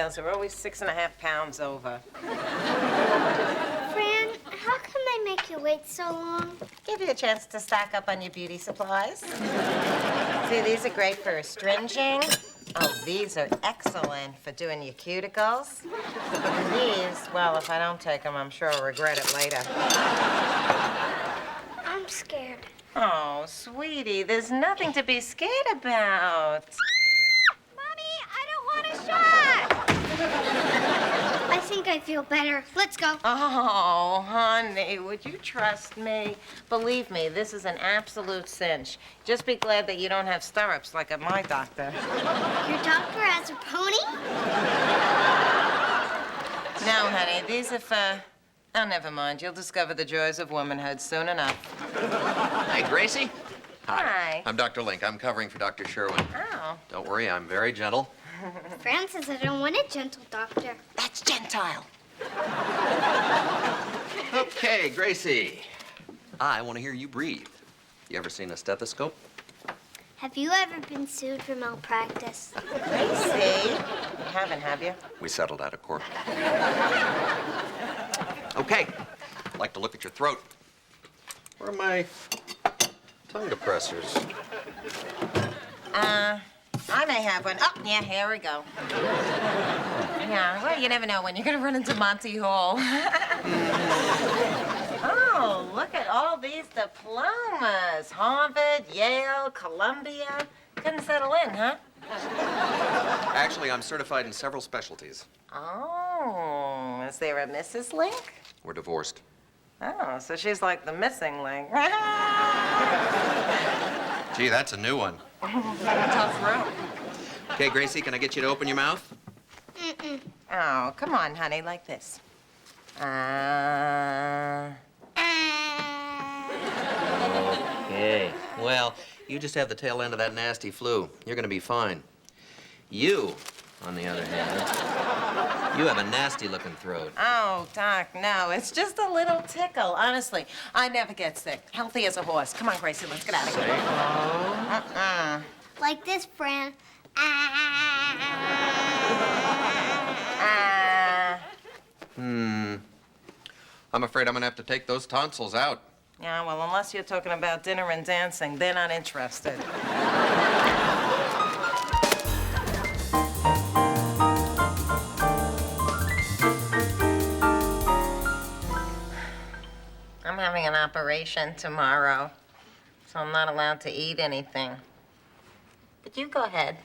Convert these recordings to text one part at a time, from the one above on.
females are always 6.5 pounds over. Fran, how come I make you wait so long? Give you a chance to stock up on your beauty supplies. See, these are great for astringing. Oh, these are excellent for doing your cuticles. And these, well, if I don't take them, I'm sure I'll regret it later. I'm scared. Oh, sweetie, there's nothing to be scared about. Mommy, I don't want a shot! I think I feel better. Let's go. Oh, honey, would you trust me? Believe me, this is an absolute cinch. Just be glad that you don't have stirrups like at my doctor. Your doctor has a pony? No, honey, these are for... Oh, never mind. You'll discover the joys of womanhood soon enough. Hey, Gracie. Hi. I'm Dr. Link. I'm covering for Dr. Sherwin. Oh. Don't worry, I'm very gentle. Fran says I don't want a gentle doctor. That's Gentile. Okay, Gracie. I want to hear you breathe. You ever seen a stethoscope? Have you ever been sued for malpractice? Gracie. You haven't, have you? We settled out of court. Okay. I'd like to look at your throat. Where are my tongue depressors? I may have one. Oh, yeah, here we go. Yeah, well, you never know when you're gonna run into Monty Hall. Oh, look at all these diplomas. Harvard, Yale, Columbia. Couldn't settle in, huh? Actually, I'm certified in several specialties. Oh, is there a Mrs. Link? We're divorced. Oh, so she's like the missing link. Gee, that's a new one. Tough room. Okay, Gracie, can I get you to open your mouth? Mm-mm. Oh, come on, honey, like this. Okay. Well, you just have the tail end of that nasty flu. You're gonna be fine. You, on the other hand, you have a nasty-looking throat. Oh, Doc, no, it's just a little tickle. Honestly, I never get sick. Healthy as a horse. Come on, Gracie, let's get out of here. Like this, Fran. I'm afraid I'm gonna have to take those tonsils out. Yeah, well, unless you're talking about dinner and dancing, they're not interested. I'm having an operation tomorrow, so I'm not allowed to eat anything. But you go ahead.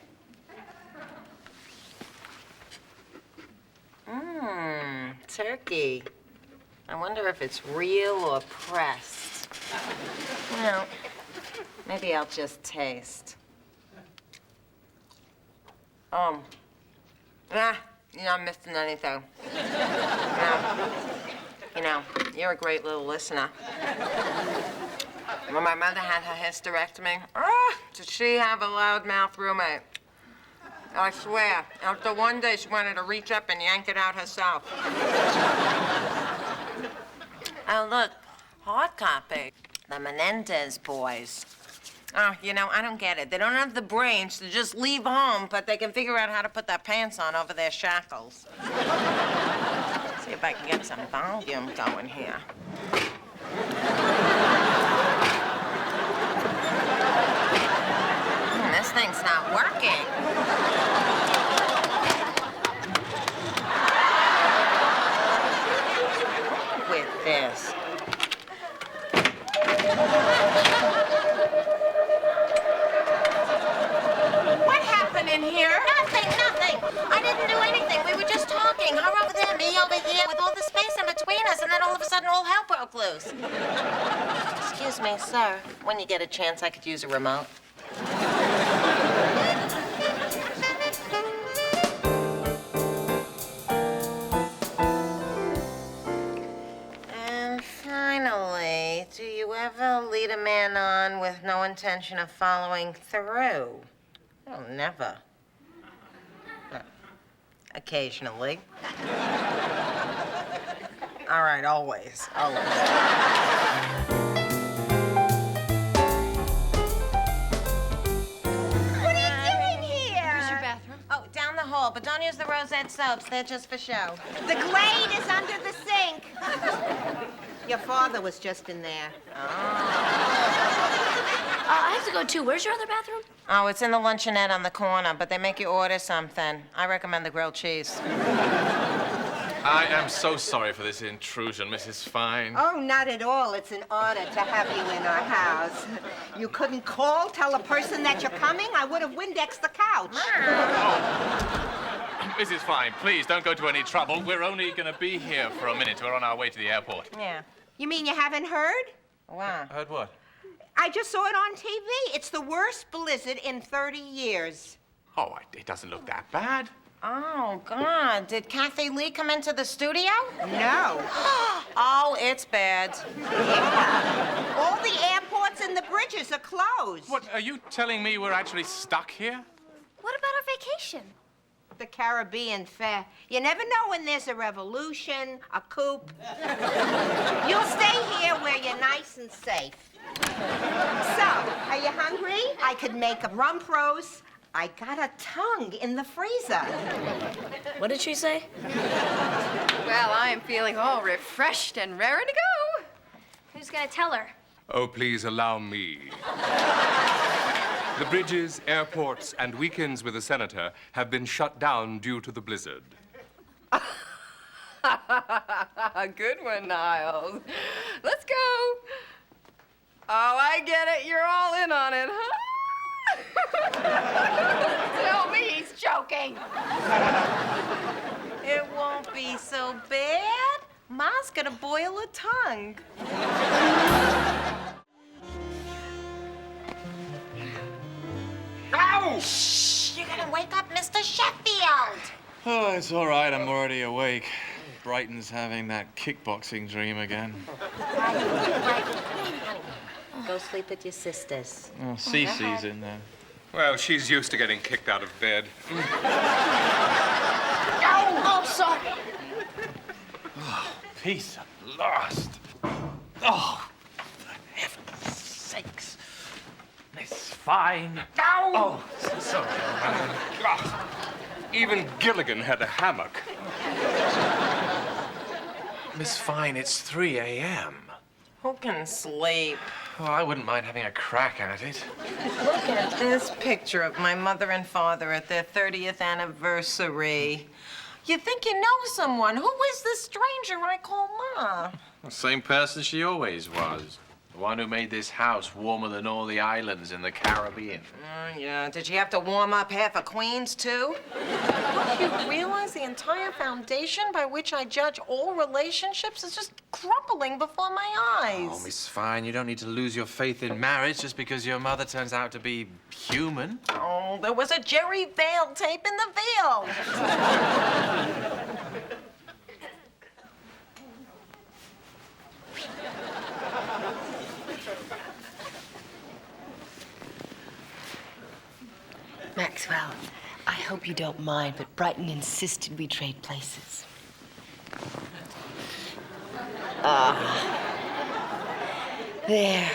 Turkey. I wonder if it's real or pressed. Well, maybe I'll just taste. You're not missing anything. You know, you're a great little listener. When my mother had her hysterectomy, did she have a loudmouth roommate? I swear, after one day, she wanted to reach up and yank it out herself. Oh, look, hard copy. The Menendez boys. Oh, you know, I don't get it. They don't have the brains to just leave home, but they can figure out how to put their pants on over their shackles. See if I can get some volume going here. This thing's not working. With this. What happened in here? Nothing. I didn't do anything. We were just talking. Her over there, me over here, with all the space in between us, and then all of a sudden, all hell broke loose. Excuse me, sir. When you get a chance, I could use a remote. And finally, do you ever lead a man on with no intention of following through? Oh, never. Occasionally. All right, always. What are you doing here? Where's your bathroom? Oh, down the hall. bowl, but don't use the rosette soaps. They're just for show. The Glade is under the sink. Your father was just in there. I have to go, too. Where's your other bathroom? Oh, it's in the luncheonette on the corner, but they make you order something. I recommend the grilled cheese. I am so sorry for this intrusion, Mrs. Fine. Oh, not at all. It's an honor to have you in our house. You couldn't call, tell the person that you're coming? I would have Windexed the couch. Mrs. Fine, please don't go to any trouble. We're only going to be here for a minute. We're on our way to the airport. Yeah. You mean you haven't heard? Wow. Heard what? I just saw it on TV. It's the worst blizzard in 30 years. Oh, it doesn't look that bad. Oh, God. Did Kathy Lee come into the studio? No. Oh, it's bad. Yeah. All the airports and the bridges are closed. What, are you telling me we're actually stuck here? What about our vacation? The Caribbean fair. You never know when there's a revolution, a coup. You'll stay here where you're nice and safe. So, are you hungry? I could make a rump roast. I got a tongue in the freezer. What did she say? Well, I am feeling all refreshed and raring to go. Who's gonna tell her? Oh, please allow me. The bridges, airports, and weekends with the senator have been shut down due to the blizzard. Good one, Niles. Let's go. Oh, I get it. You're all in on it, huh? Tell me he's joking. It won't be so bad. Ma's gonna boil a tongue. Ow! Shh! You're gonna wake up Mr. Sheffield. Oh, it's all right. I'm already awake. Brighton's having that kickboxing dream again. Go sleep with your sisters. Oh, Cece's in there. Well, she's used to getting kicked out of bed. Oh, sorry. Peace at last. Oh, for heaven's sakes. Miss Fine. Oh, sorry, man. Even Gilligan had a hammock. Miss Fine, it's 3 a.m. Who can sleep? Well, I wouldn't mind having a crack at it. Look at this picture of my mother and father at their 30th anniversary. You think you know someone. Who is this stranger I call Ma? The same person she always was. The one who made this house warmer than all the islands in the Caribbean. Yeah. Did you have to warm up half of Queens, too? Don't you realize the entire foundation by which I judge all relationships is just crumbling before my eyes? Oh, Miss Fine, you don't need to lose your faith in marriage just because your mother turns out to be human. Oh, there was a Jerry Vale tape in the veal. Maxwell, I hope you don't mind, but Brighton insisted we trade places. There.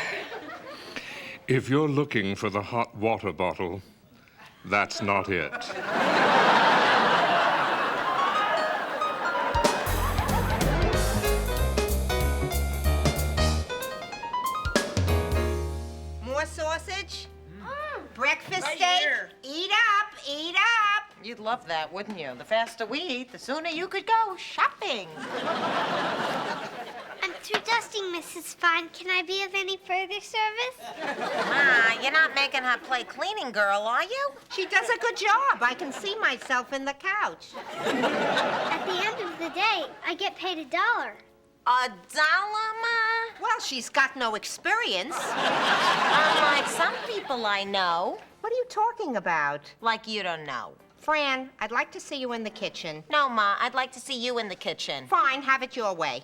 If you're looking for the hot water bottle, that's not it. More sausage? Breakfast steak? Eat up, eat up. You'd love that, wouldn't you? The faster we eat, the sooner you could go shopping. I'm through dusting, Mrs. Fine. Can I be of any further service? Ma, you're not making her play cleaning girl, are you? She does a good job. I can see myself in the couch. At the end of the day, I get paid $1. $1, Ma? Well, she's got no experience. Unlike some people I know. What are you talking about? Like you don't know. Fran, I'd like to see you in the kitchen. No, Ma, I'd like to see you in the kitchen. Fine, have it your way.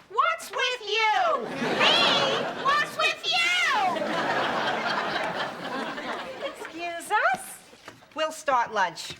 What's with you? Me? What's with you? Excuse us? We'll start lunch.